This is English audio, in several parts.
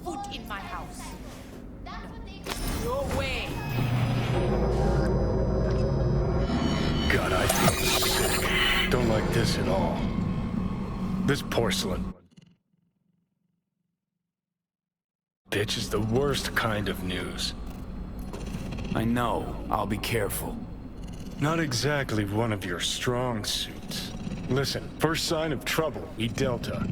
foot in my house. No way. God, I feel sick. Don't like this at all. This porcelain bitch is the worst kind of news. I know. I'll be careful. Not exactly one of your strong suits. Listen, first sign of trouble, we Delta.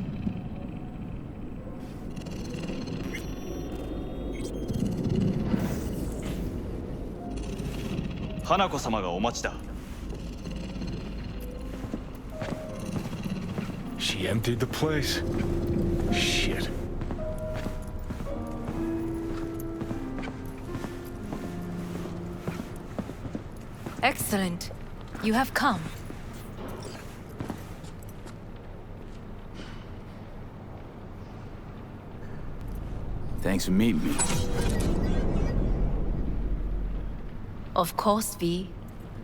Hanako-samaがお待ちだ。 She emptied the place. Shit. Excellent. You have come. Thanks for meeting me. Of course, V.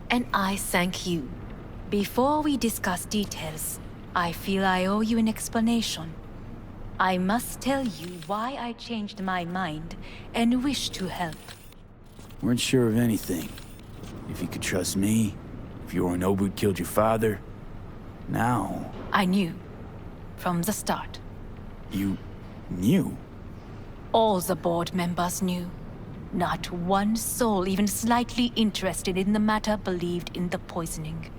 And I thank you. Before we discuss details, I feel I owe you an explanation. I must tell you why I changed my mind and wish to help. Weren't sure of anything. If you could trust me, if Yorinobu killed your father. Now... I knew. From the start. You... knew? All the board members knew. Not one soul even slightly interested in the matter believed in the poisoning.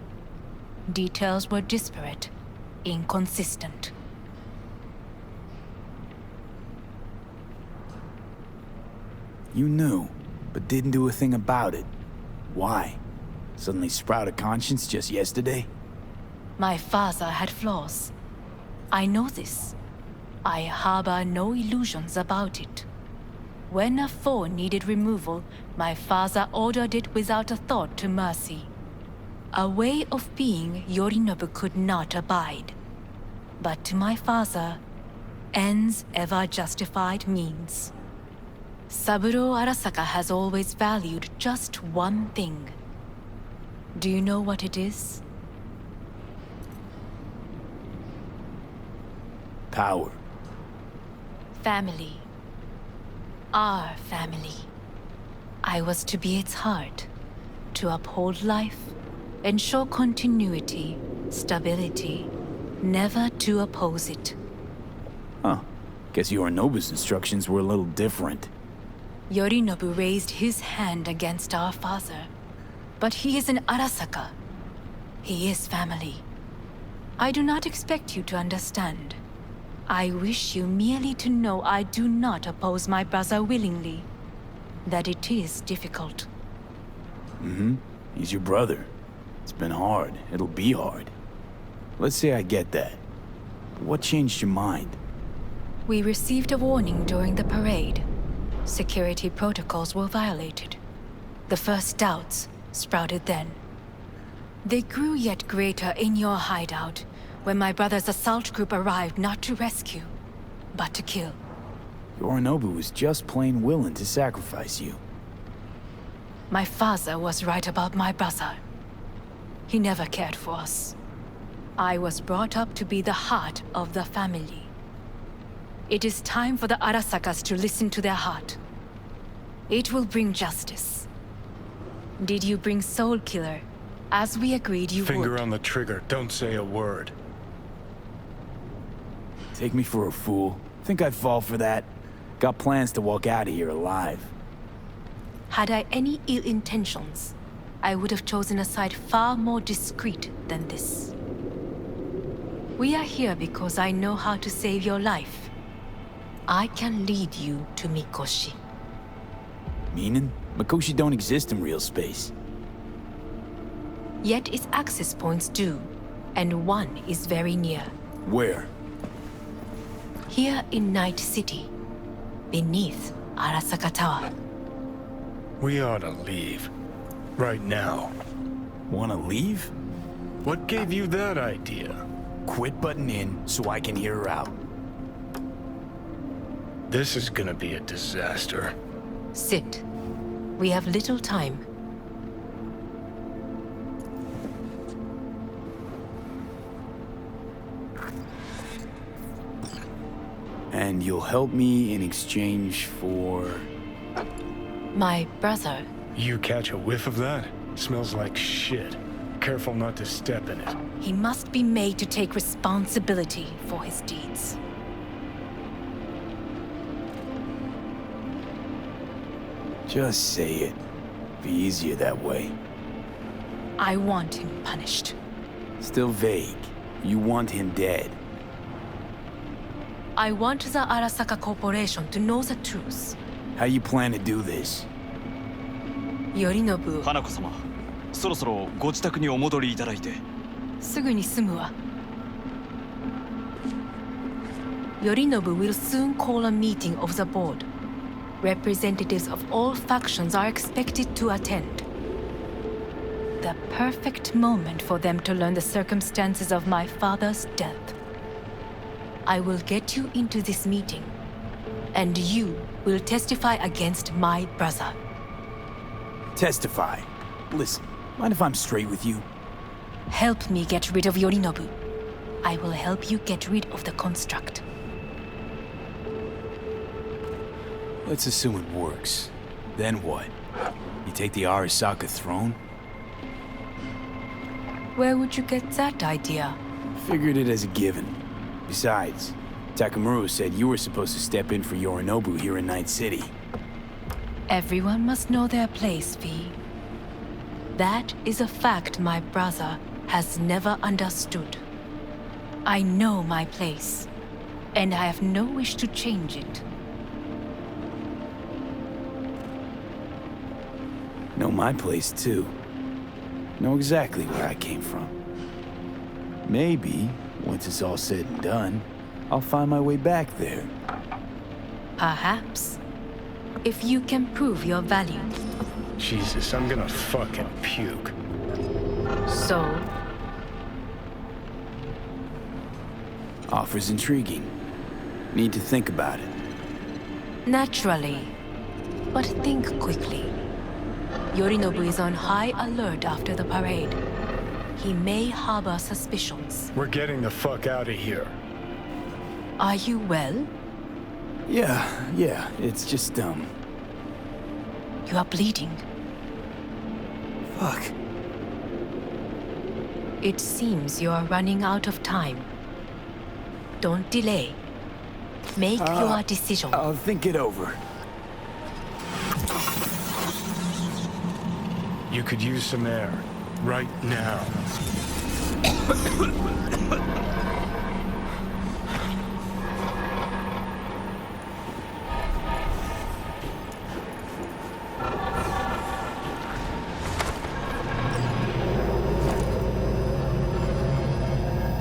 Details were disparate, inconsistent. You knew, but didn't do a thing about it. Why? Suddenly sprout a conscience just yesterday? My father had flaws. I know this. I harbor no illusions about it. When a foe needed removal, my father ordered it without a thought to mercy. A way of being Yorinobu could not abide. But to my father, ends ever justified means. Saburo Arasaka has always valued just one thing. Do you know what it is? Power. Family. Our family. I was to be its heart, to uphold life, ensure continuity, stability, never to oppose it. Huh. Guess Yorinobu's instructions were a little different. Yorinobu raised his hand against our father, but he is an Arasaka. He is family. I do not expect you to understand. I wish you merely to know I do not oppose my brother willingly. That it is difficult. Mm-hmm. He's your brother. It's been hard. It'll be hard. Let's say I get that. What changed your mind? We received a warning during the parade. Security protocols were violated. The first doubts sprouted then. They grew yet greater in your hideout, when my brother's assault group arrived not to rescue, but to kill. Yorinobu was just plain willing to sacrifice you. My father was right about my brother. He never cared for us. I was brought up to be the heart of the family. It is time for the Arasakas to listen to their heart. It will bring justice. Did you bring Soul Killer, as we agreed you would? Finger on the trigger, don't say a word. Take me for a fool. Think I'd fall for that? Got plans to walk out of here alive. Had I any ill intentions, I would have chosen a side far more discreet than this. We are here because I know how to save your life. I can lead you to Mikoshi. Meaning? Mikoshi don't exist in real space. Yet its access points do, and one is very near. Where? Here in Night City, beneath Arasaka Tower. We ought to leave. Right now. Wanna leave? What gave you that idea? Quit butting in so I can hear her out. This is gonna be a disaster. Sit. We have little time. And you'll help me in exchange for... My brother. You catch a whiff of that? Smells like shit. Careful not to step in it. He must be made to take responsibility for his deeds. Just say it. Be easier that way. I want him punished. Still vague. You want him dead. I want the Arasaka Corporation to know the truth. How you plan to do this? Yorinobu, 花子様、そろそろご自宅にお戻りいただいて。すぐに済むわ。Yorinobu will soon call a meeting of the board. Representatives of all factions are expected to attend. The perfect moment for them to learn the circumstances of my father's death. I will get you into this meeting, and you will testify against my brother. Testify. Listen, mind if I'm straight with you? Help me get rid of Yorinobu. I will help you get rid of the construct. Let's assume it works. Then what? You take the Arasaka throne? Where would you get that idea? Figured it as a given. Besides, Takamura said you were supposed to step in for Yorinobu here in Night City. Everyone must know their place, V. That is a fact my brother has never understood. I know my place, and I have no wish to change it. Know my place, too. Know exactly where I came from. Maybe, once it's all said and done, I'll find my way back there. Perhaps. If you can prove your value. Jesus, I'm gonna fucking puke. So, Offer's intriguing. Need to think about it. naturally. But think quickly. Yorinobu is on high alert after the parade. He may harbor suspicions. We're getting the fuck out of here. Are you well? Yeah, it's just, You are bleeding. Fuck. It seems you are running out of time. Don't delay. Make your decision. I'll think it over. You could use some air. Right now.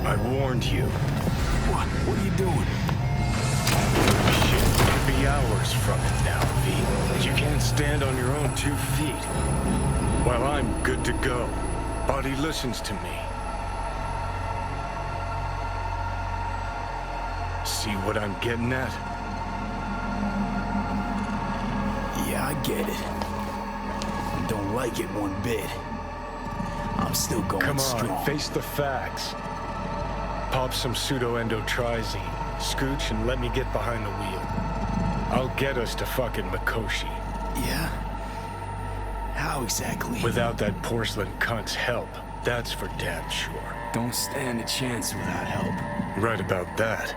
I warned you. What are you doing? Shit could be hours from it now, V. But you can't stand on your own 2 feet. Well, I'm good to go. Body listens to me. See what I'm getting at? Yeah, I get it. I don't like it one bit. I'm still going Come on, strong. face the facts. Pop some pseudo-endotrizine, scooch, and let me get behind the wheel. I'll get us to fucking Mikoshi. Yeah? How exactly? Without that porcelain cunt's help, that's for damn sure. Don't stand a chance without help. Right about that.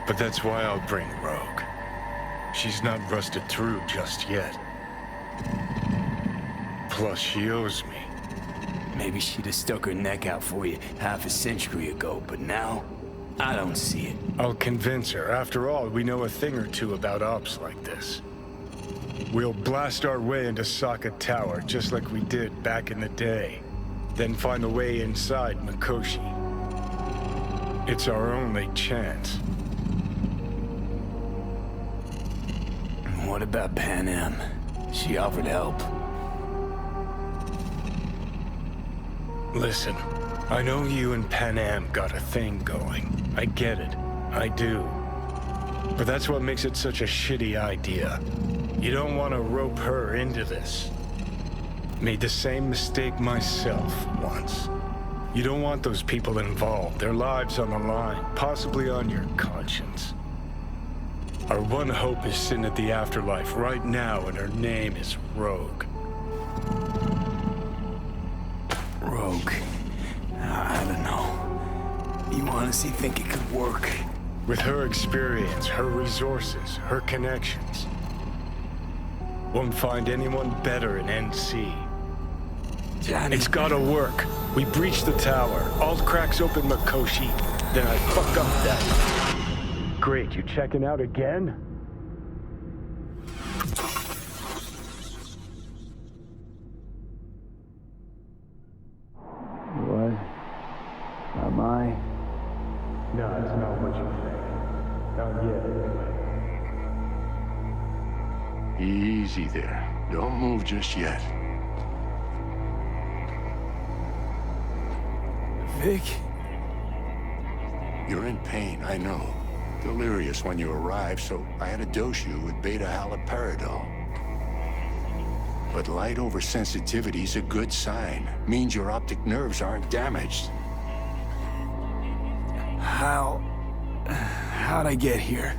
But that's why I'll bring Rogue. She's not rusted through just yet. Plus, she owes me. Maybe she'd have stuck her neck out for you half a century ago, but now, I don't see it. I'll convince her. After all, we know a thing or two about ops like this. We'll blast our way into Sokka Tower, just like we did back in the day. Then find a way inside Mikoshi. It's our only chance. What about Pan Am? She offered help. Listen, I know you and Pan Am got a thing going. I get it. I do. But that's what makes it such a shitty idea. You don't want to rope her into this. Made the same mistake myself once. You don't want those people involved, their lives on the line, possibly on your conscience. Our one hope is sin at the afterlife right now, and her name is Rogue. Rogue. I don't know. You honestly think it could work? With her experience, her resources, her connections. Won't find anyone better in NC. Johnny. It's gotta work. We breach the tower. Alt cracks open Makoshi. Then I fuck up that. Great, you checking out again? What? Am I? No, it's not what you think. Not yet, anyway. Easy there. Don't move just yet. Vic? You're in pain, I know. Delirious when you arrived, so I had to dose you with beta-haloperidol. But light oversensitivity's a good sign. Means your optic nerves aren't damaged. How'd I get here?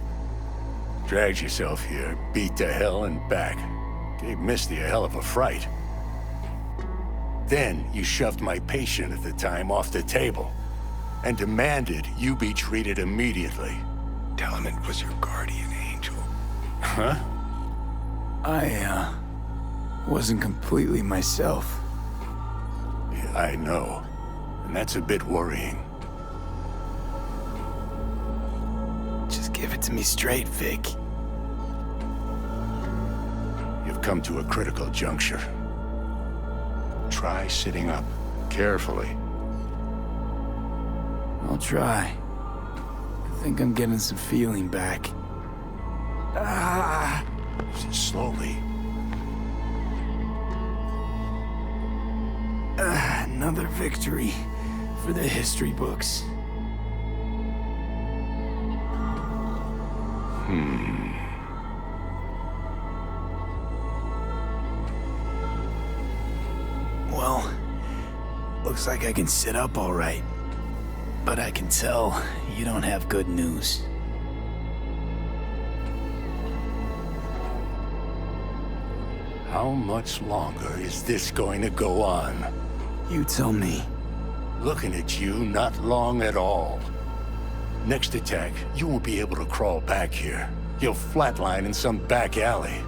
Dragged yourself here, beat to hell and back. Gave Misty a hell of a fright. Then you shoved my patient at the time off the table and demanded you be treated immediately. Tell him it was your guardian angel. Huh? I wasn't completely myself. Yeah, I know. And that's a bit worrying. Just give it to me straight, Vic. You've come to a critical juncture. Try sitting up, carefully. I'll try. I think I'm getting some feeling back. Slowly. Another victory for the history books. Well, looks like I can sit up all right. But I can tell you don't have good news. How much longer is this going to go on? You tell me. Looking at you, not long at all. Next attack, you won't be able to crawl back here. You'll flatline in some back alley.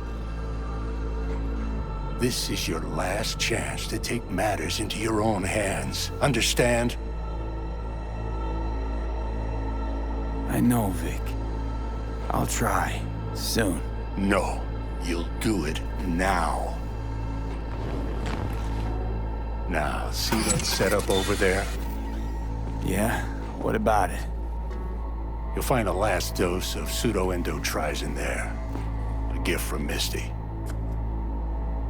This is your last chance to take matters into your own hands. Understand? I know, Vic. I'll try. Soon. No, you'll do it now. Now, see that setup over there? Yeah? What about it? You'll find a last dose of pseudo-endotrizin there. A gift from Misty.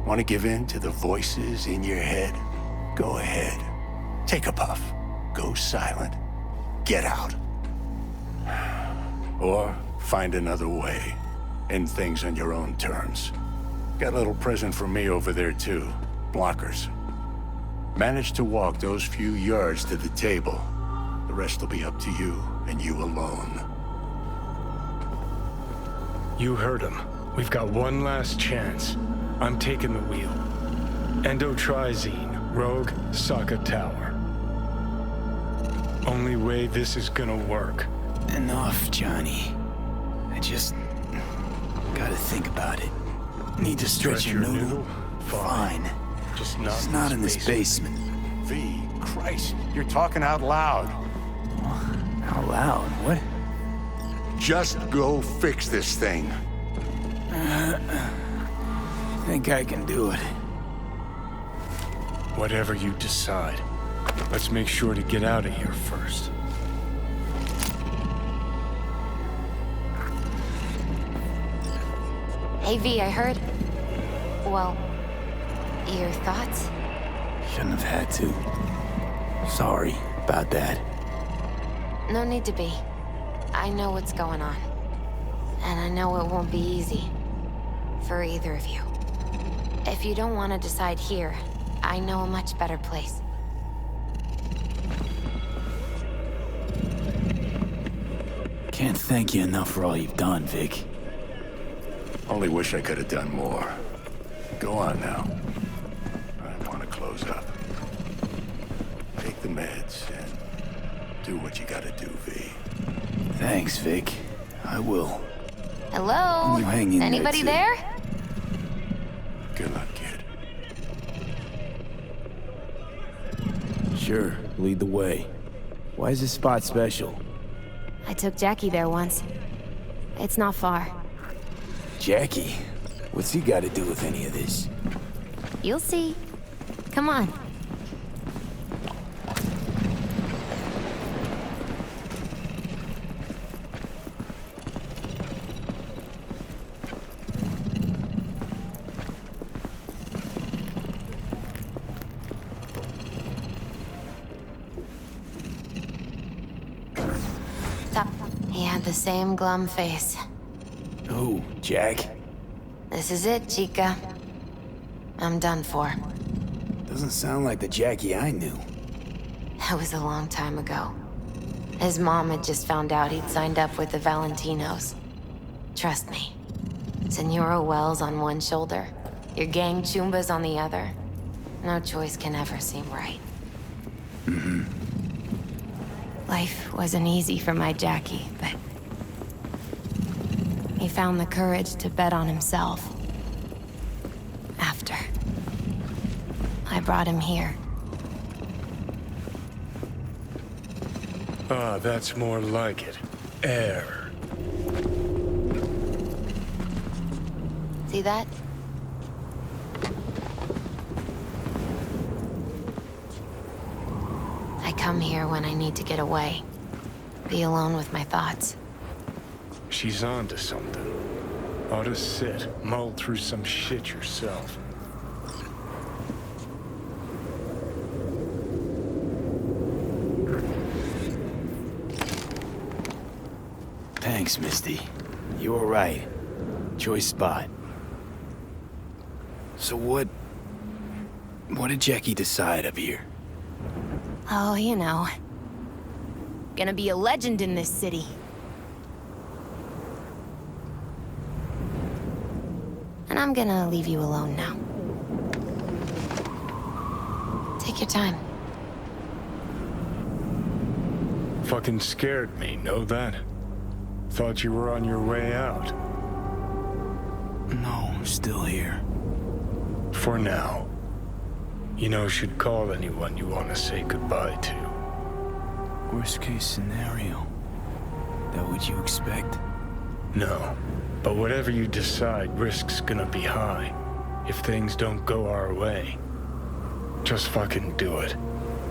Want to give in to the voices in your head? Go ahead. Take a puff. Go silent. Get out. Or find another way. End things on your own terms. Got a little present for me over there, too. Blockers. Manage to walk those few yards to the table. The rest will be up to you, and you alone. You heard him. We've got one last chance. I'm taking the wheel. Endotrizine, Rogue, Sokka Tower. Only way this is gonna work. Enough, Johnny. I just gotta think about it. Need to stretch your noodle? Fine. Just It's not in this basement. V, Christ, you're talking out loud. How loud? What? Just go fix this thing. Think I can do it. Whatever you decide. Let's make sure to get out of here first. Hey, V, I heard. Well, your thoughts? Shouldn't have had to. Sorry about that. No need to be. I know what's going on. And I know it won't be easy. For either of you. If you don't want to decide here, I know a much better place. Can't thank you enough for all you've done, Vic. Only wish I could have done more. Go on now. I want to close up. Take the meds and do what you gotta do, V. Thanks, Vic. I will. Hello? You hang in there, Anybody too. there? Good luck, kid. Sure, lead the way. Why is this spot special? I took Jackie there once. It's not far. Jackie? What's he got to do with any of this? You'll see. Come on. Stop. He had the same glum face. Who, Jack? This is it, Chica. I'm done for. Doesn't sound like the Jackie I knew. That was a long time ago. His mom had just found out he'd signed up with the Valentinos. Trust me. Senora Wells on one shoulder, your gang Chumbas on the other. No choice can ever seem right. Life wasn't easy for my Jackie, but he found the courage to bet on himself. After I brought him here. Ah, that's more like it. Air. See that? I come here when I need to get away. Be alone with my thoughts. She's on to something. Ought to sit, mull through some shit yourself. Thanks, Misty. You were right. Choice spot. So what did Jackie decide up here? Oh, you know. Gonna be a legend in this city. And I'm gonna leave you alone now. Take your time. Fucking scared me, know that? Thought you were on your way out. No, I'm still here. For now. You know, should call anyone you want to say goodbye to. Worst case scenario. That what you expect? No. But whatever you decide, risk's gonna be high. If things don't go our way. Just fucking do it.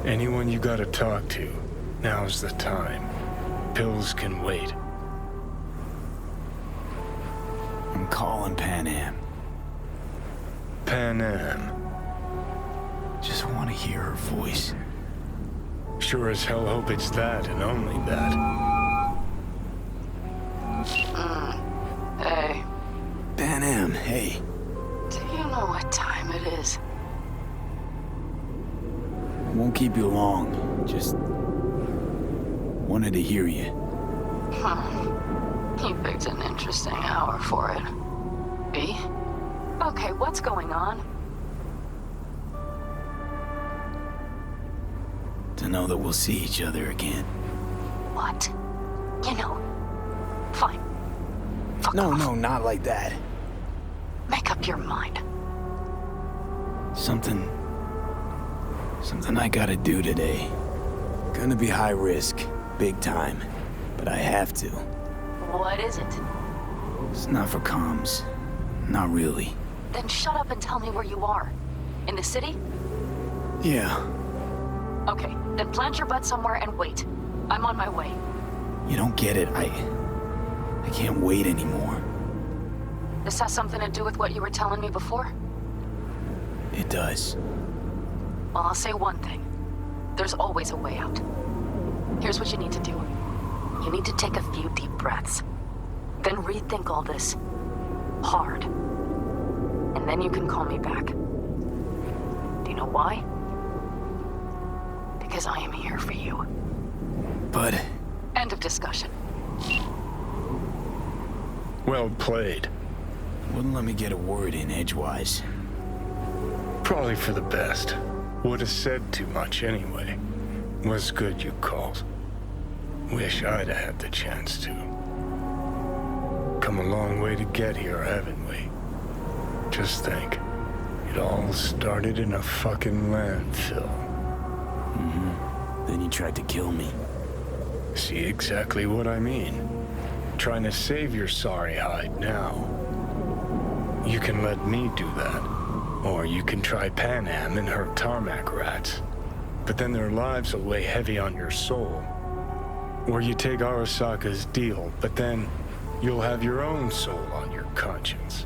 Anyone you gotta talk to, now's the time. Pills can wait. I'm calling Pan Am. Pan Am. Just want to hear her voice. Sure as hell hope it's that and only that. Hey, Pan Am, hey. do you know what time it is? Won't keep you long. Just wanted to hear you. You picked an interesting hour for it. B? Okay, what's going on? To know that we'll see each other again. What? You know, fine. Fuck No, off. no, not like that. Make up your mind. Something I gotta do today. Gonna be high risk, big time, but I have to. What is it? It's not for comms. Not really. Then shut up and tell me where you are. In the city? Yeah, Okay, then plant your butt somewhere and wait. I'm on my way. you don't get it. I can't wait anymore. This has something to do with what you were telling me before? It does. Well, I'll say one thing. There's always a way out. Here's what you need to do. You need to take a few deep breaths. Then rethink all this. Hard. And then you can call me back. Do you know why? Because I am here for you. But End of discussion. Well played. Wouldn't let me get a word in edgewise. Probably for the best. Would have said too much anyway. Was good you called. Wish I'd have had the chance to. Come a long way to get here, haven't we? Just think. It all started in a fucking landfill. Then you tried to kill me. See exactly what I mean? Trying to save your sorry hide now. You can let me do that. Or you can try Pan Am and her tarmac rats. But then their lives will weigh heavy on your soul. Or you take Arasaka's deal, but then you'll have your own soul on your conscience.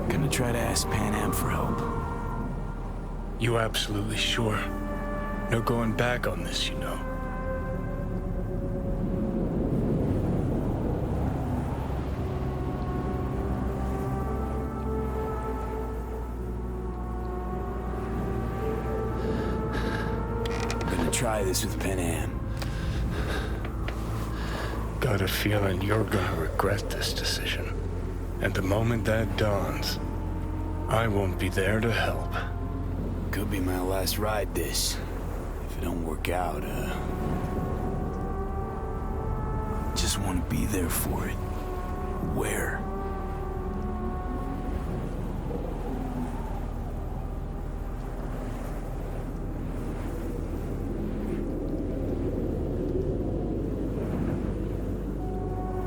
Gonna try to ask Pan Am for help. You absolutely sure? No going back on this, you know. Gonna try this with Pan Am. Got a feeling you're gonna regret this decision. And the moment that dawns, I won't be there to help. Could be my last ride this. If it don't work out, just want to be there for it. Where?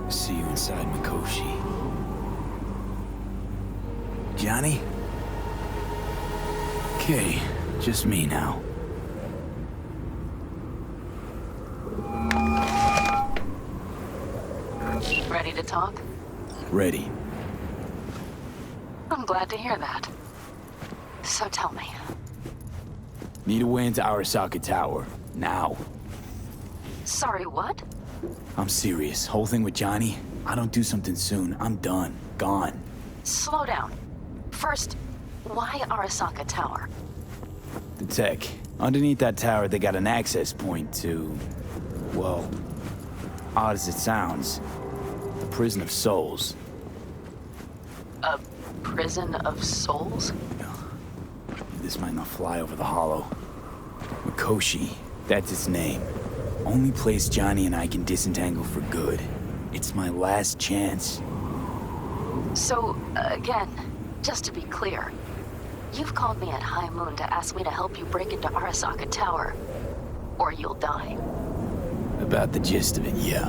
See you inside Mikoshi. Johnny? Okay, just me now. Ready to talk? Ready. I'm glad to hear that. So tell me, Need a way into Arasaka Tower. Now. sorry, what? I'm serious. Whole thing with Johnny, I don't do something soon, I'm done. Gone. Slow down. First, why Arasaka Tower? The tech. Underneath that tower, they got an access point to... well, odd as it sounds, the Prison of Souls. A prison of souls? This might not fly over the hollow. Mikoshi, that's its name. Only place Johnny and I can disentangle for good. It's my last chance. So, again, just to be clear, you've called me at High Moon to ask me to help you break into Arasaka Tower, or you'll die. About the gist of it, yeah.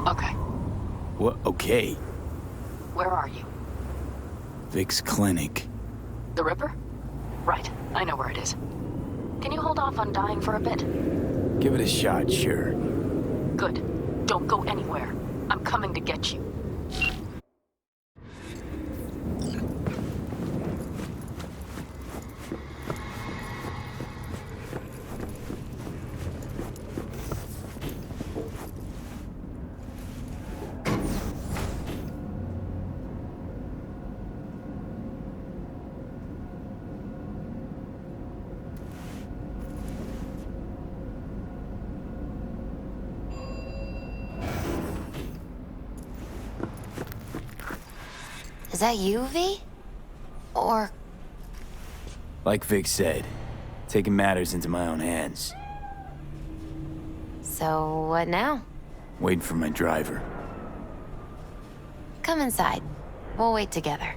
Okay, What? Okay. where are you? Vic's clinic. The Ripper? Right, I know where it is. Can you hold off on dying for a bit? Give it a shot, sure. Good. Don't go anywhere. I'm coming to get you. Is that you, V? Or... Like Vic said, taking matters into my own hands. So, what now? Waiting for my driver. Come inside. We'll wait together.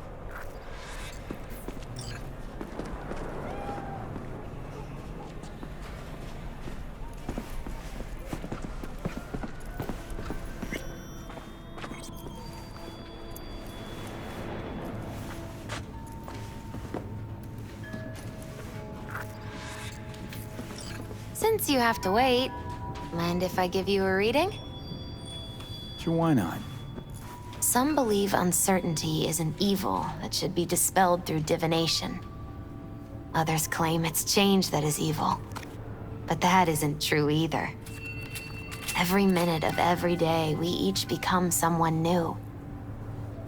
Since you have to wait, mind if I give you a reading? Sure, why not? Some believe uncertainty is an evil that should be dispelled through divination. Others claim it's change that is evil. But that isn't true either. Every minute of every day, we each become someone new.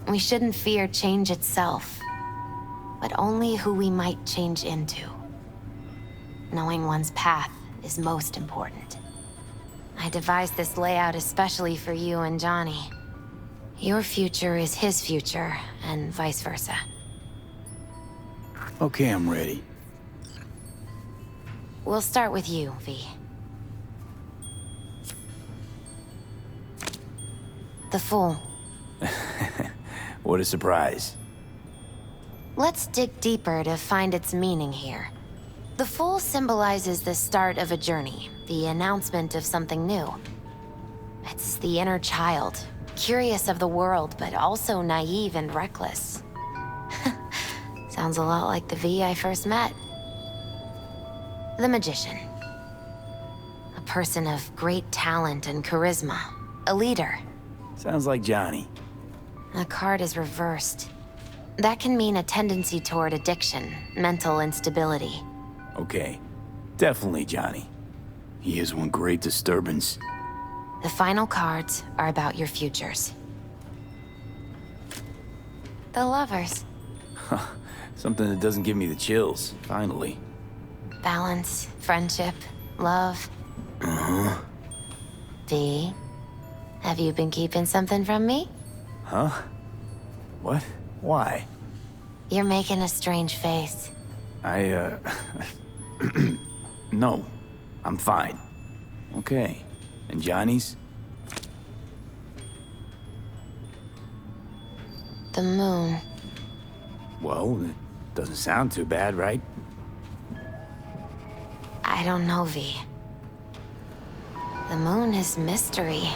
We shouldn't fear change itself, but only who we might change into. Knowing one's path is most important. I devised this layout especially for you and Johnny. Your future is his future, and vice versa. Okay, I'm ready. We'll start with you, V. The Fool. What a surprise. Let's dig deeper to find its meaning here. The Fool symbolizes the start of a journey, the announcement of something new. It's the inner child, curious of the world, but also naive and reckless. Sounds a lot like the V I first met. The Magician. A person of great talent and charisma. A leader. Sounds like Johnny. The card is reversed. That can mean a tendency toward addiction, mental instability. Okay, definitely Johnny. He is one great disturbance. The final cards are about your futures. The Lovers. Something that doesn't give me the chills, finally. Balance, friendship, love. Uh-huh. V, have you been keeping something from me? Huh? What? Why? You're making a strange face. No. I'm fine. Okay. And Johnny's? The moon. Well, it doesn't sound too bad, right? I don't know, V. The moon is mystery.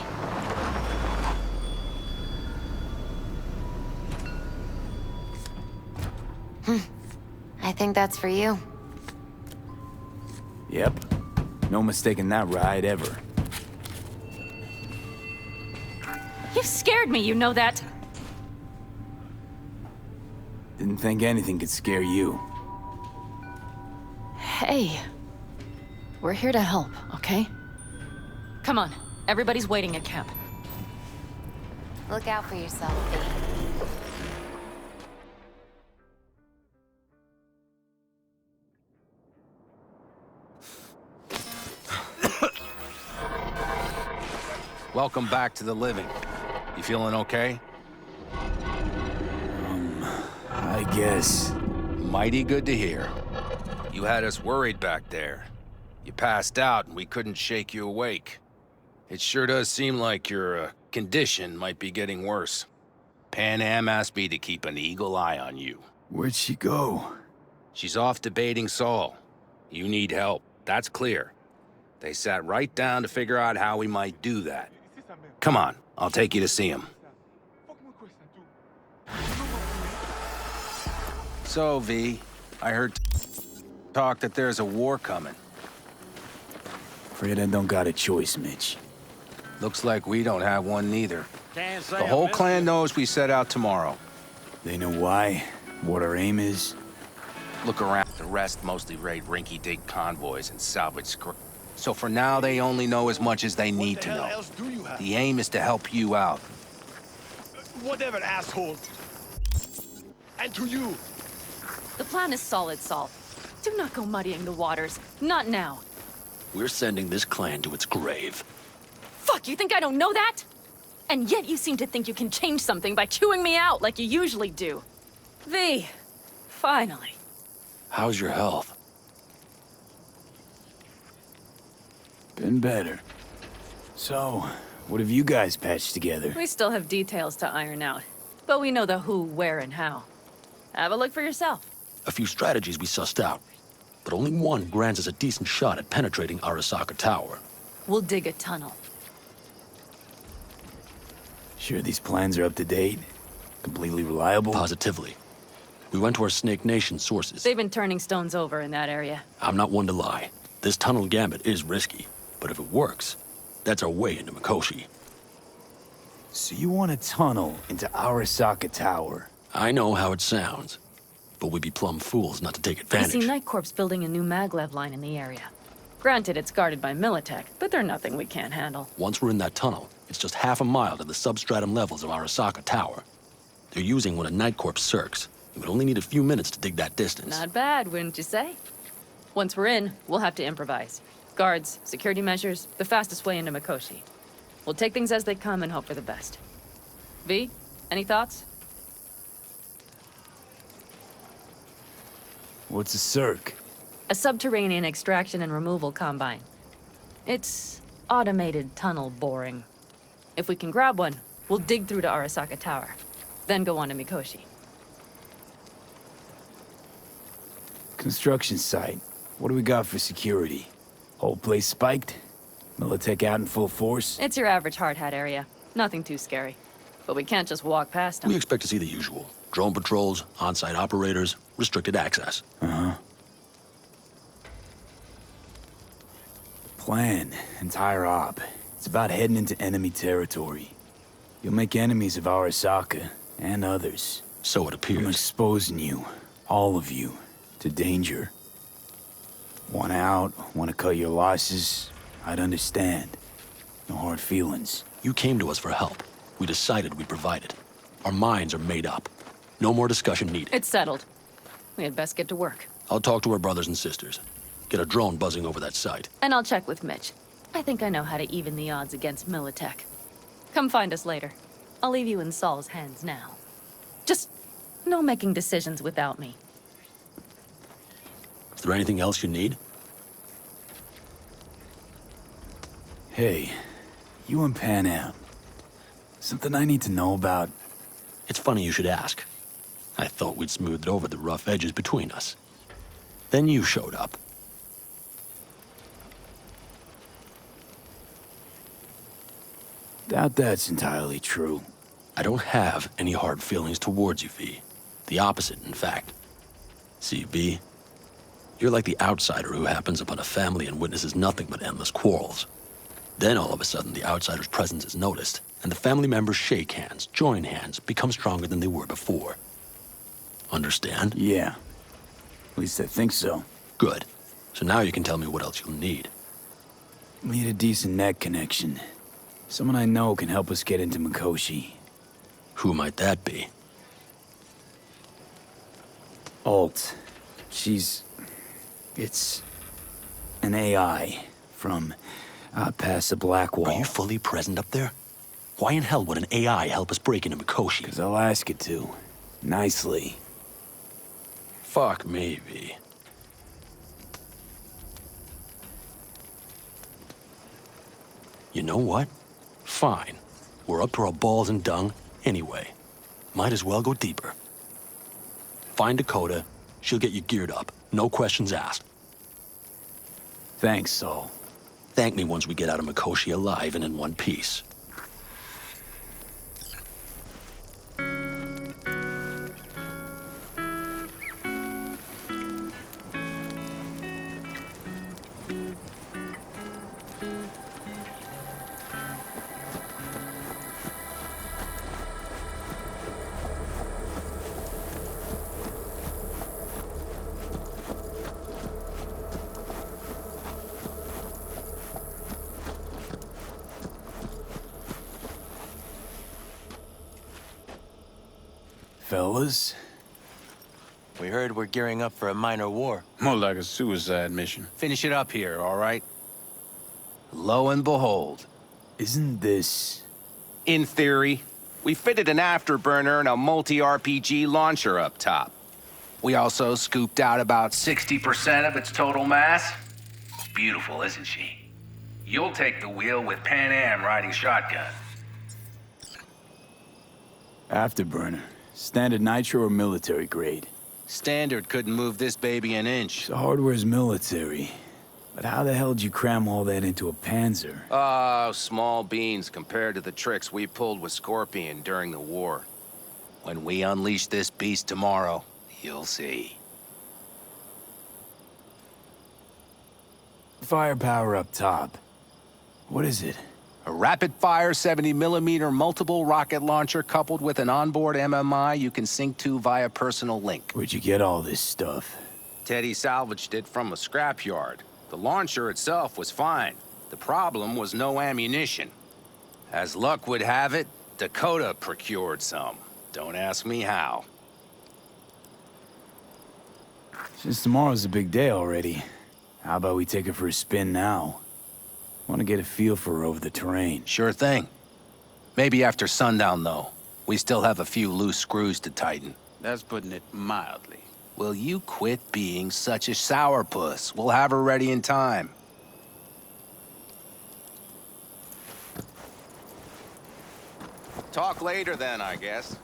I think that's for you. Yep. No mistaking that ride ever. You've scared me, you know that. Didn't think anything could scare you. Hey. We're here to help, okay? Come on. Everybody's waiting at camp. Look out for yourself, V. Welcome back to the living. You feeling okay? I guess. Mighty good to hear. You had us worried back there. You passed out and we couldn't shake you awake. It sure does seem like your condition might be getting worse. Pan Am asked me to keep an eagle eye on you. Where'd she go? She's off debating Saul. You need help, that's clear. They sat right down to figure out how we might do that. Come on, I'll take you to see him. So, V, I heard talk that there's a war coming. Afraid I don't got a choice, Mitch. Looks like we don't have one neither. The whole clan knows we set out tomorrow. They know why? What our aim is? Look around, the rest mostly raid rinky-dink convoys and salvage So for now, they only know as much as they need to know. The aim is to help you out. Whatever, asshole. And to you. The plan is solid, Saul. Do not go muddying the waters. Not now. We're sending this clan to its grave. Fuck, you think I don't know that? And yet you seem to think you can change something by chewing me out like you usually do. V, finally. How's your health? Been better. So, what have you guys patched together? We still have details to iron out, but we know the who, where, and how. Have a look for yourself. A few strategies we sussed out, but only one grants us a decent shot at penetrating Arasaka Tower. We'll dig a tunnel. Sure these plans are up to date? Completely reliable? Positively. We went to our Snake Nation sources. They've been turning stones over in that area. I'm not one to lie. This tunnel gambit is risky, but if it works, that's our way into Mikoshi. So you want a tunnel into Arasaka Tower? I know how it sounds, but we'd be plumb fools not to take You advantage. see Night Corp's building a new maglev line in the area. Granted, it's guarded by Militech, but they're nothing we can't handle. Once we're in that tunnel, it's just half a mile to the substratum levels of Arasaka Tower. They're using one of Night Corp's circs. It would only need a few minutes to dig that distance. Not bad, wouldn't you say? Once we're in, we'll have to improvise. Guards, security measures, the fastest way into Mikoshi. We'll take things as they come and hope for the best. V, any thoughts? What's a circ? A subterranean extraction and removal combine. It's automated tunnel boring. If we can grab one, we'll dig through to Arasaka Tower, then go on to Mikoshi. Construction site. What do we got for security? Whole place spiked? Militech out in full force? It's your average hard hat area. Nothing too scary. But we can't just walk past them. We expect to see the usual. Drone patrols, on-site operators, restricted access. Uh-huh. Plan, entire op. It's about heading into enemy territory. You'll make enemies of Arasaka, and others. So it I'm appears. exposing you, all of you, to danger. Want out, want to cut your losses, I'd understand. No hard feelings. You came to us for help. We decided we'd provide it. Our minds are made up. No more discussion needed. It's settled. We had best get to work. I'll talk to our brothers and sisters. Get a drone buzzing over that site. And I'll check with Mitch. I think I know how to even the odds against Militech. Come find us later. I'll leave you in Saul's hands now. Just no making decisions without me. Is there anything else you need? Hey, you and Pan Am. Something I need to know about? It's funny you should ask. I thought we'd smoothed over the rough edges between us. Then you showed up. Doubt that's entirely true. I don't have any hard feelings towards you, V. The opposite, in fact. See, V, you're like the outsider who happens upon a family and witnesses nothing but endless quarrels. Then all of a sudden the outsider's presence is noticed, and the family members shake hands, join hands, become stronger than they were before. Understand? Yeah. At least I think so. Good. So now you can tell me what else you'll need. Need a decent net connection. Someone I know can help us get into Mikoshi. Who might that be? Alt. It's an AI from past the Black Wall. Are you fully present up there? Why in hell would an AI help us break into Mikoshi? 'Cause I'll ask it to. Nicely. Fuck me, V. You know what? Fine. We're up to our balls in dung anyway. Might as well go deeper. Find Dakota. She'll get you geared up. No questions asked. Thanks, Saul. Thank me once we get out of Mikoshi alive and in one piece. Fellas? We heard we're gearing up for a minor war. More like a suicide mission. Finish it up here, all right? Lo and behold. Isn't this... In theory, we fitted an afterburner and a multi-RPG launcher up top. We also scooped out about 60% of its total mass. Beautiful, isn't she? You'll take the wheel with Pan Am riding shotgun. Afterburner. Standard nitro or military grade? Standard couldn't move this baby an inch. The hardware's military. But how the hell did you cram all that into a Panzer? Oh, small beans compared to the tricks we pulled with Scorpion during the war. When we unleash this beast tomorrow, you'll see. firepower up top. What is it? A rapid-fire 70mm multiple rocket launcher coupled with an onboard MMI you can sync to via personal link. Where'd you get all this stuff? Teddy salvaged it from a scrapyard. The launcher itself was fine. The problem was no ammunition. As luck would have it, Dakota procured some. Don't ask me how. Since tomorrow's a big day already, how about we take her for a spin now? Want to get a feel for her over the terrain. Sure thing. Maybe after sundown, though. We still have a few loose screws to tighten. That's putting it mildly. Will you quit being such a sourpuss? We'll have her ready in time. Talk later then, I guess.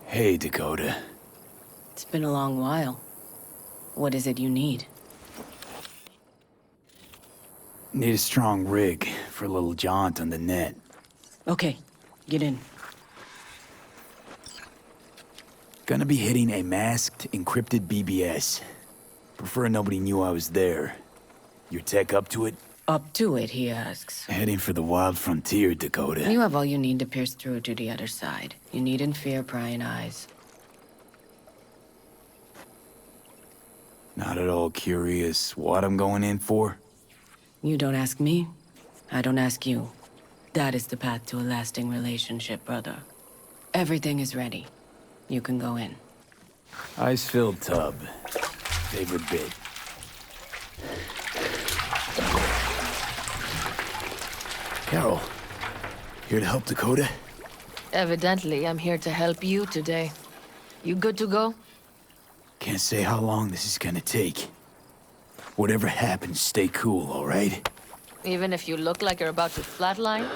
Hey, Dakota. It's been a long while. What is it you need? Need a strong rig for a little jaunt on the net. Okay, get in. Gonna be hitting a masked, encrypted BBS. Prefer nobody knew I was there. Your tech up to it? Up to it, he asks. Heading for the wild frontier, Dakota. You have all you need to pierce through to the other side. You needn't fear prying eyes. Not at all curious what I'm going in for? You don't ask me, I don't ask you. That is the path to a lasting relationship, brother. Everything is ready. You can go in. Ice-filled tub. Favorite bit. Carol, here to help Dakota? Evidently, I'm here to help you today. You good to go? Can't say how long this is gonna take. Whatever happens, stay cool, all right? Even if you look like you're about to flatline?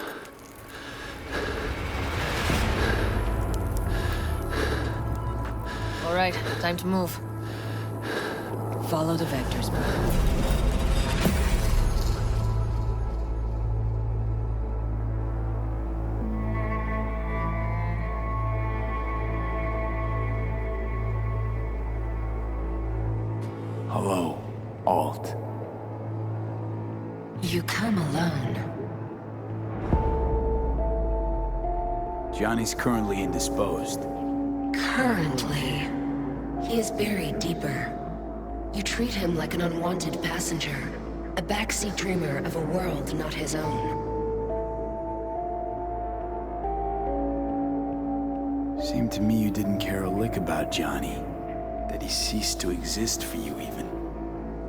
All right, time to move. Follow the vectors, brother. Hello, Alt. You come alone. Johnny's currently indisposed. Currently. He is buried deeper. You treat him like an unwanted passenger, a backseat dreamer of a world not his own. Seemed to me you didn't care a lick about Johnny. That he ceased to exist for you, even.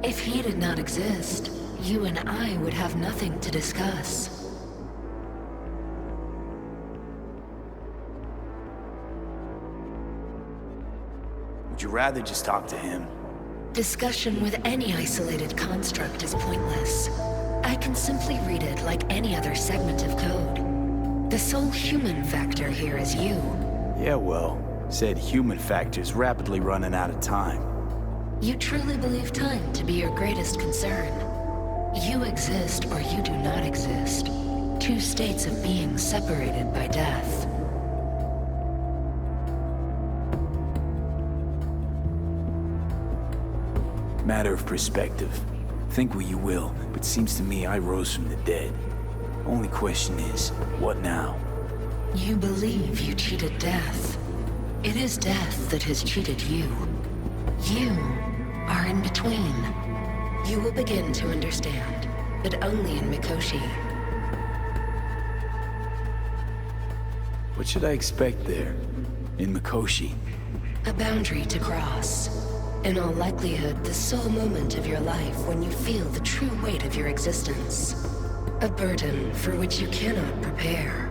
If he did not exist, you and I would have nothing to discuss. Would you rather just talk to him? Discussion with any isolated construct is pointless. I can simply read it like any other segment of code. The sole human factor here is you. Yeah, well, said human factor's rapidly running out of time. You truly believe time to be your greatest concern. You exist or you do not exist. Two states of being separated by death. Matter of perspective. Think what you will, but seems to me I rose from the dead. Only question is, what now? You believe you cheated death. It is death that has cheated you. You are in between. You will begin to understand, but only in Mikoshi. What should I expect there? In Mikoshi? A boundary to cross. In all likelihood, the sole moment of your life when you feel the true weight of your existence. A burden for which you cannot prepare.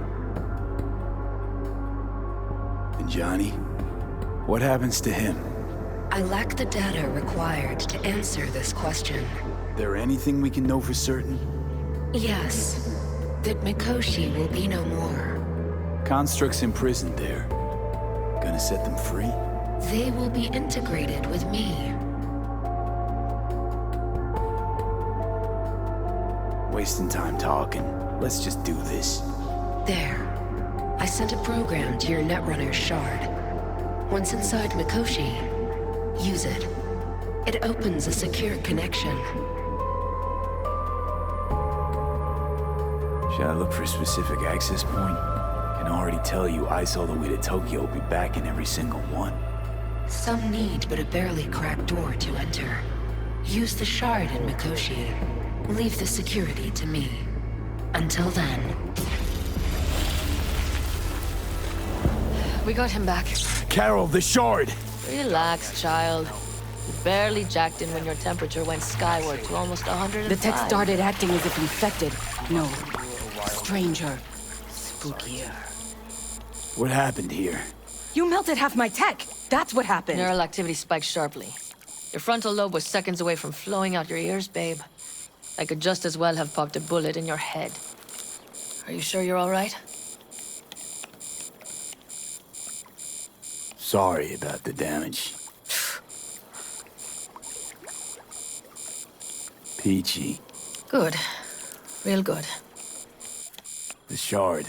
And Johnny? What happens to him? I lack the data required to answer this question. There anything we can know for certain? Yes. That Mikoshi will be no more. Constructs imprisoned there. Gonna set them free? They will be integrated with me. Wasting time talking. Let's just do this. There. I sent a program to your Netrunner's shard. Once inside Mikoshi, use it. It opens a secure connection. Should I look for a specific access point? Can already tell you ICE all the way to Tokyo will be back in every single one. Some need but a barely cracked door to enter. Use the shard in Mikoshi. Leave the security to me. Until then... We got him back. Carol, the shard! Relax, child. You barely jacked in when your temperature went skyward to almost 105. The tech started acting as if infected. No. Stranger. Spookier. What happened here? You melted half my tech! That's what happened! Neural activity spiked sharply. Your frontal lobe was seconds away from flowing out your ears, babe. I could just as well have popped a bullet in your head. Are you sure you're all right? Sorry about the damage. Peachy. Good. Real good. The shard.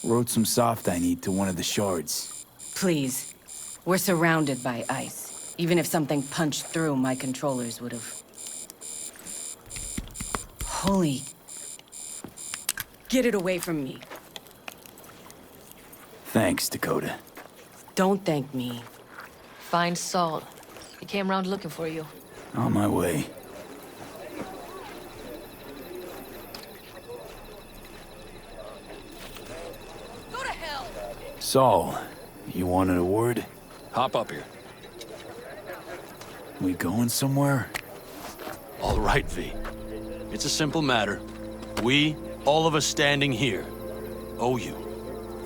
Wrote some soft I need to one of the shards. Please. We're surrounded by ice. Even if something punched through, my controllers would have... Holy... Get it away from me. Thanks, Dakota. Don't thank me. Find Saul. He came round looking for you. On my way. Go to hell! Saul, you wanted a word? Hop up here. We going somewhere? All right, V. It's a simple matter. We, all of us standing here, owe you.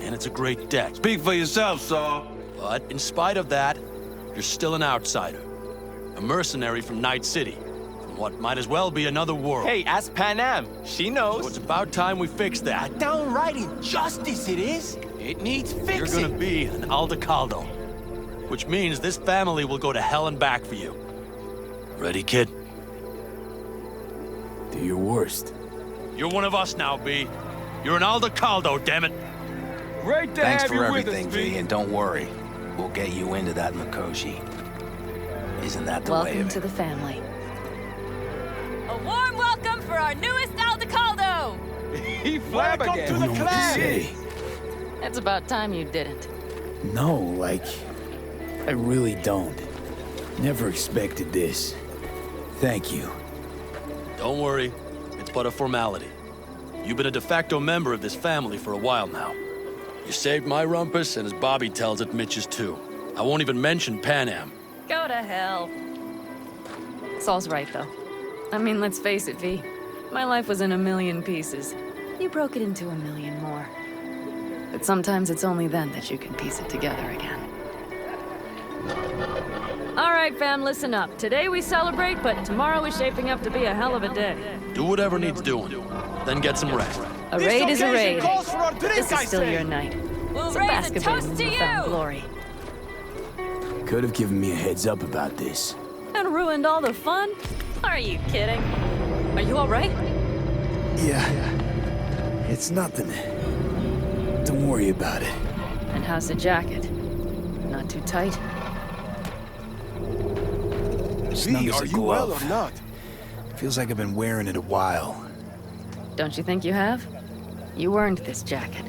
And it's a great debt. Speak for yourself, Saul. But in spite of that, you're still an outsider. A mercenary from Night City. From what might as well be another world. Hey, ask Panam. She knows. So it's about time we fix that. Downright injustice it is. It needs fixing. You're gonna be an Aldecaldo. Which means this family will go to hell and back for you. Ready, kid? Do your worst. You're one of us now, B. You're an Aldecaldo, damn it. Great to Thanks have for you everything, with us, V, and don't worry. We'll get you into that Mikoshi. Isn't that the way Welcome of to it? the family. A warm welcome for our newest Aldecaldo! He flabbergasted. I don't know what to say. It's about time you didn't. No, like... I really don't. Never expected this. Thank you. Don't worry. It's but a formality. You've been a de facto member of this family for a while now. You saved my rumpus, and as Bobby tells it, Mitch's too. I won't even mention Panam. Go to hell. Saul's right, though. I mean, let's face it, V. My life was in a million pieces. You broke it into a million more. But sometimes it's only then that you can piece it together again. All right, fam, listen up. Today we celebrate, but tomorrow is shaping up to be a hell of a day. Do whatever needs doing. Then get some rest. A raid is a raid. For a drink, This is still your night. We'll Some raise a basketball toast to in newfound you! glory. Could have given me a heads up about this. And ruined all the fun? Are you kidding? Are you all right? Yeah. It's nothing. Don't worry about it. And how's the jacket? Not too tight? Snug as are a you well glove. or not? Feels like I've been wearing it a while. Don't you think you have? You earned this jacket.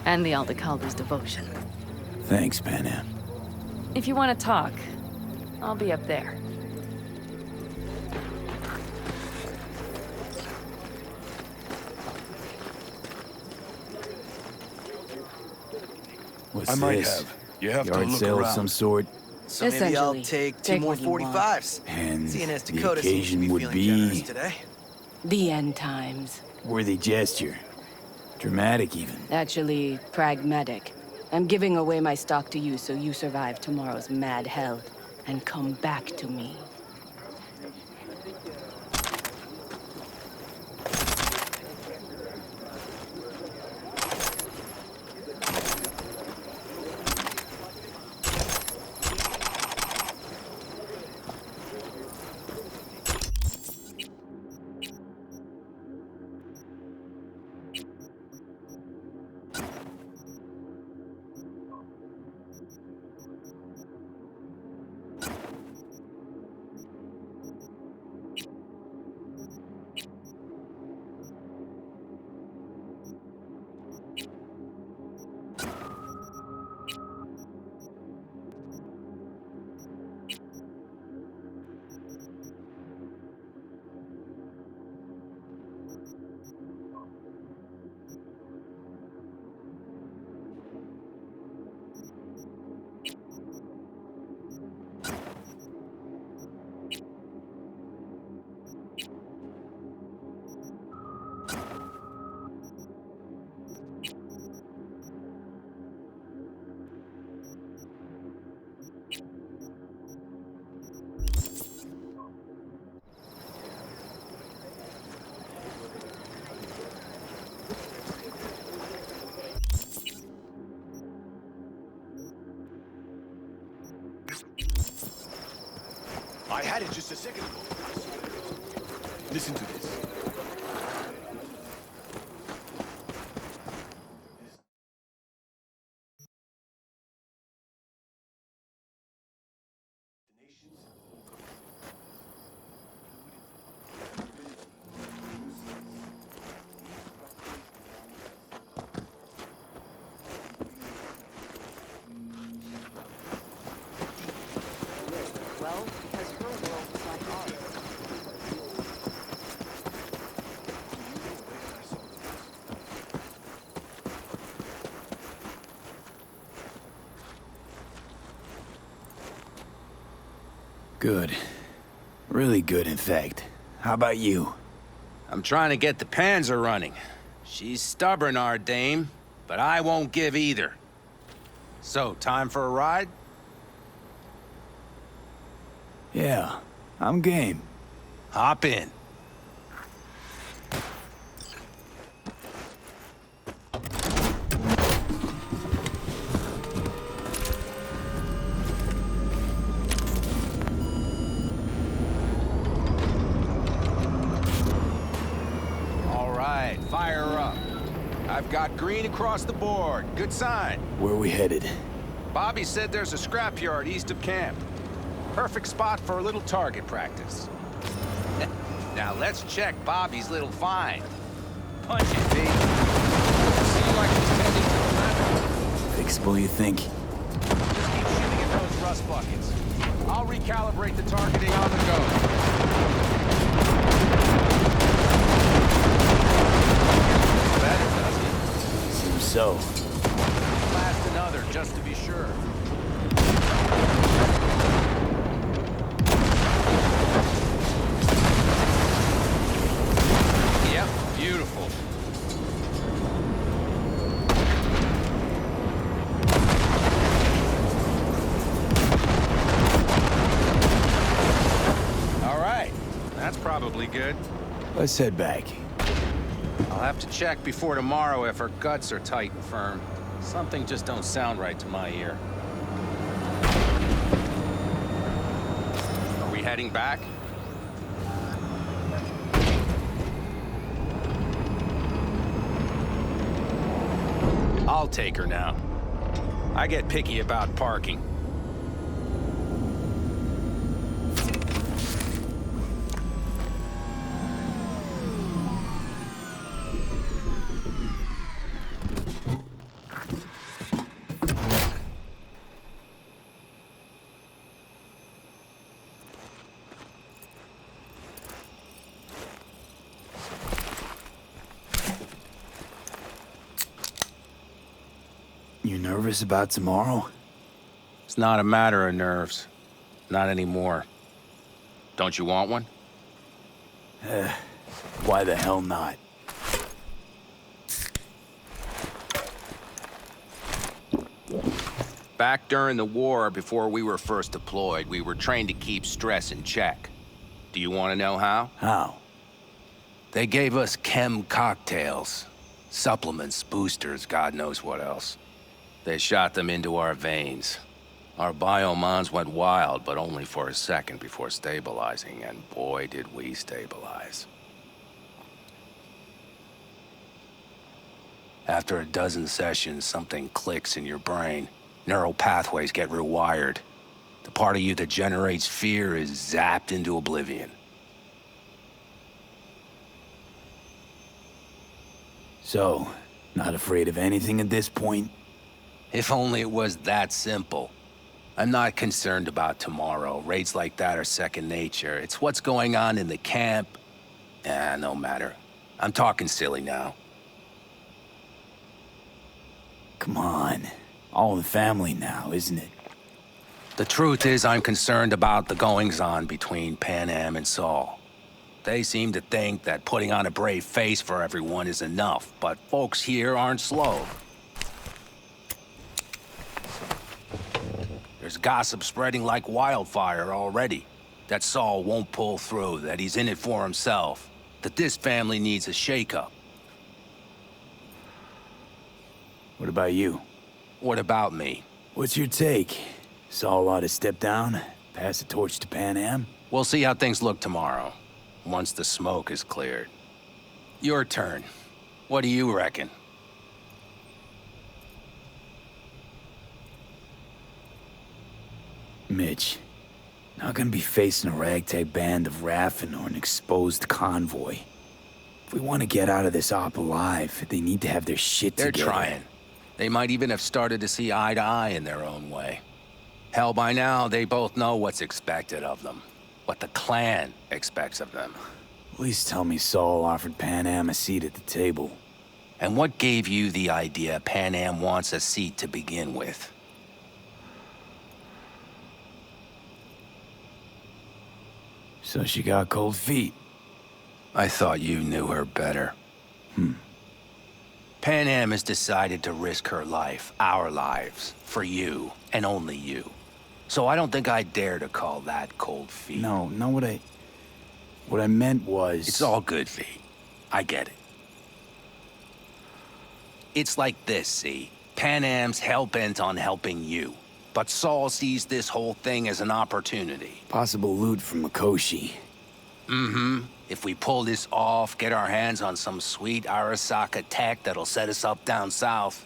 And the Aldecaldo's devotion. Thanks, Panam. If you want to talk, I'll be up there. What's I might this? have. You have to Yard look sale around. of some sort? So maybe I'll Essentially, take two take more what you want. 45s. And Seeing as the Dakota seems to occasion be would feeling be generous today. The end times. worthy gesture. Dramatic, even. Actually, pragmatic. I'm giving away my stock to you so you survive tomorrow's mad hell and come back to me. I had it just a second ago. Listen to this. Well, because her world is like ours. Good. Really good, in fact. How about you? I'm trying to get the Panzer running. She's stubborn, our dame, but I won't give either. So, time for a ride? Yeah, I'm game. Hop in. All right, fire up. I've got green across the board. Good sign. Where we headed? Bobby said there's a scrapyard east of camp. Perfect spot for a little target practice. Now let's check Bobby's little find. Punch it, B. Seems like he's tending to the left. Fixable, you think? Just keep shooting at those rust buckets. I'll recalibrate the targeting on the go. Better, doesn't it? Seems so. Blast another, just to be sure. Yep, beautiful. All right, that's probably good. Let's head back. I'll have to check before tomorrow if her guts are tight and firm. Something just don't sound right to my ear. Are we heading back? I'll take her now. I get picky about parking. You nervous about tomorrow? It's not a matter of nerves. Not anymore. Don't you want one? Why the hell not? Back during the war, before we were first deployed, we were trained to keep stress in check. Do you want to know how? How? They gave us chem cocktails. Supplements, boosters, God knows what else. They shot them into our veins. Our biomons went wild, but only for a second before stabilizing, and boy did we stabilize. After a dozen sessions, something clicks in your brain. Neural pathways get rewired. The part of you that generates fear is zapped into oblivion. So, not afraid of anything at this point? If only it was that simple. I'm not concerned about tomorrow. Raids like that are second nature. It's what's going on in the camp. No matter. I'm talking silly now. Come on. All in family now, isn't it? The truth is, I'm concerned about the goings-on between Pan Am and Saul. They seem to think that putting on a brave face for everyone is enough, but folks here aren't slow. There's gossip spreading like wildfire already. That Saul won't pull through, that he's in it for himself, that this family needs a shakeup. What about you? What about me? What's your take? Saul ought to step down? Pass the torch to Pan Am? We'll see how things look tomorrow, once the smoke is cleared. Your turn. What do you reckon? Mitch, not gonna be facing a ragtag band of Raffin or an exposed convoy. If we want to get out of this op alive, they need to have their shit They're together. trying. They might even have started to see eye to eye in their own way. Hell, by now, they both know what's expected of them. What the clan expects of them. Please tell me Saul offered Pan Am a seat at the table. And what gave you the idea Pan Am wants a seat to begin with? So she got cold feet. I thought you knew her better. Pan Am has decided to risk her life, our lives, for you, and only you. So I don't think I dare to call that cold feet. No, what I meant was... It's all good, V. I get it. It's like this, see? Pan Am's hell-bent on helping you. But Saul sees this whole thing as an opportunity. Possible loot from Mikoshi. Mm-hmm. If we pull this off, get our hands on some sweet Arasaka tech that'll set us up down south.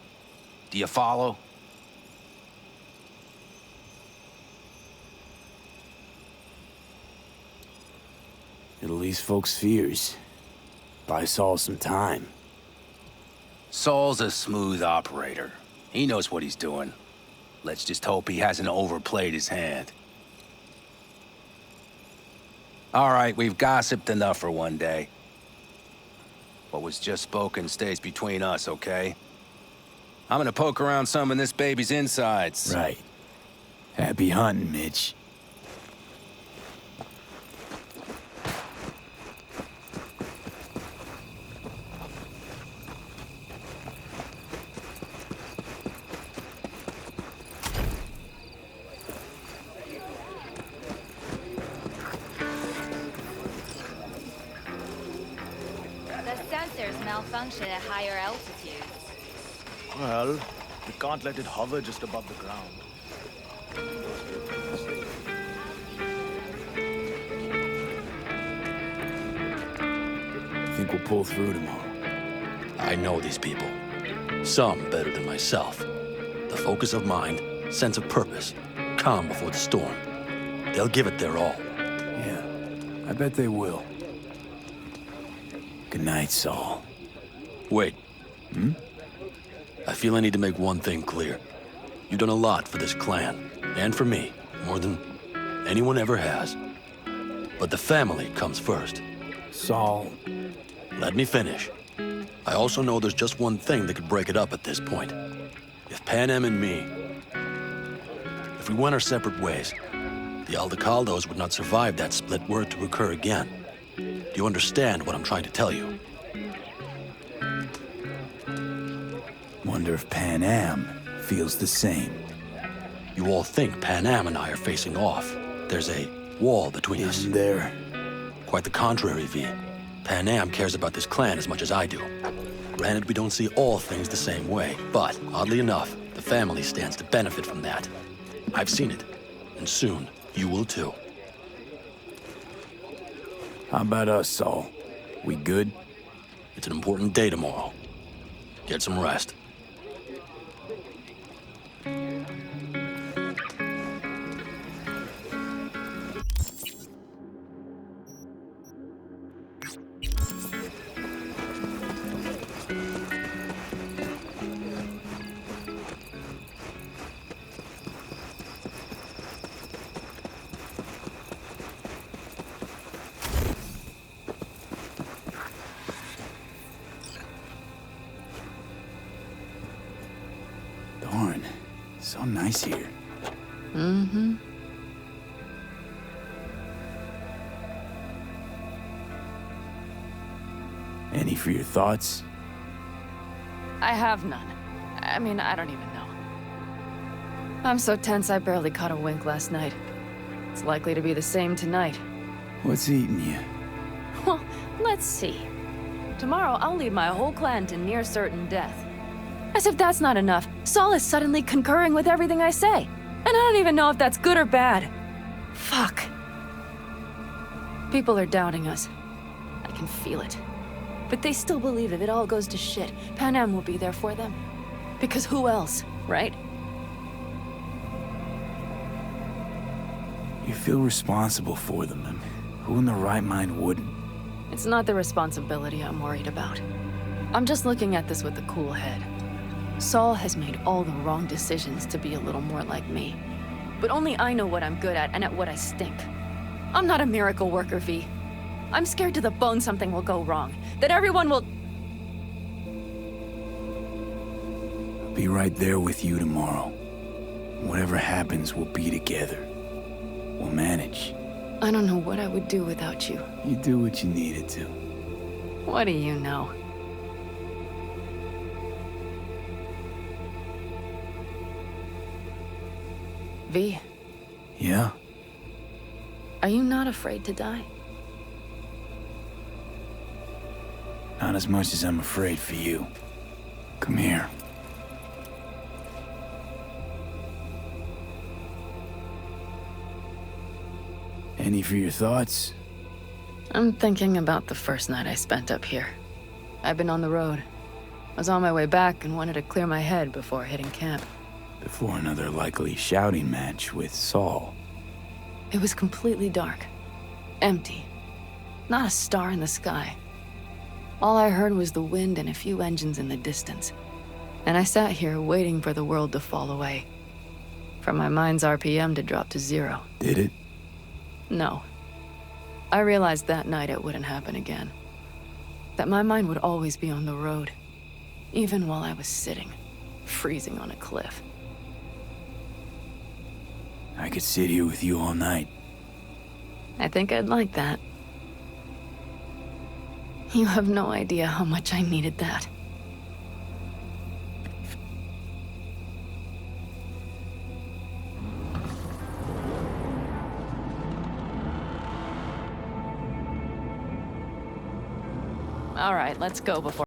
Do you follow? It'll ease folks' fears. Buy Saul some time. Saul's a smooth operator. He knows what he's doing. Let's just hope he hasn't overplayed his hand. All right, we've gossiped enough for one day. What was just spoken stays between us, okay? I'm gonna poke around some of this baby's insides. Right. Happy hunting, Mitch. Malfunction at higher altitudes. Well, we can't let it hover just above the ground. Think we'll pull through tomorrow? I know these people. Some better than myself. The focus of mind, sense of purpose, calm before the storm. They'll give it their all. Yeah, I bet they will. Good night, Saul. Wait. I feel I need to make one thing clear. You've done a lot for this clan, and for me, more than anyone ever has. But the family comes first. Saul... Let me finish. I also know there's just one thing that could break it up at this point. If Pan Am and me... If we went our separate ways, the Aldecaldos would not survive that split were it to occur again. Do you understand what I'm trying to tell you? Wonder if Pan Am feels the same. You all think Pan Am and I are facing off. There's a wall between us. Isn't there? Quite the contrary, V. Pan Am cares about this clan as much as I do. Granted, we don't see all things the same way, but oddly enough, the family stands to benefit from that. I've seen it, and soon you will too. How about us, Saul? We good? It's an important day tomorrow. Get some rest. Darn, so nice here. Mm-hmm. Any for your thoughts? I have none. I mean, I don't even know. I'm so tense I barely caught a wink last night. It's likely to be the same tonight. What's eating you? Well, let's see. Tomorrow I'll lead my whole clan to near certain death. As if that's not enough, Saul is suddenly concurring with everything I say. And I don't even know if that's good or bad. Fuck. People are doubting us. I can feel it. But they still believe if it all goes to shit, Pan Am will be there for them. Because who else, right? You feel responsible for them, and who in their right mind wouldn't? It's not the responsibility I'm worried about. I'm just looking at this with a cool head. Saul has made all the wrong decisions to be a little more like me. But only I know what I'm good at and at what I stink. I'm not a miracle worker, V. I'm scared to the bone something will go wrong. That everyone will... I'll be right there with you tomorrow. Whatever happens, we'll be together. We'll manage. I don't know what I would do without you. You do what you needed to. What do you know? V. Yeah? Are you not afraid to die? Not as much as I'm afraid for you. Come here. Any for your thoughts? I'm thinking about the first night I spent up here. I've been on the road. I was on my way back and wanted to clear my head before hitting camp. Before another likely shouting match with Saul. It was completely dark. Empty. Not a star in the sky. All I heard was the wind and a few engines in the distance. And I sat here waiting for the world to fall away. For my mind's RPM to drop to 0. Did it? No. I realized that night it wouldn't happen again. That my mind would always be on the road. Even while I was sitting, freezing on a cliff. I could sit here with you all night. I think I'd like that. You have no idea how much I needed that. All right, let's go before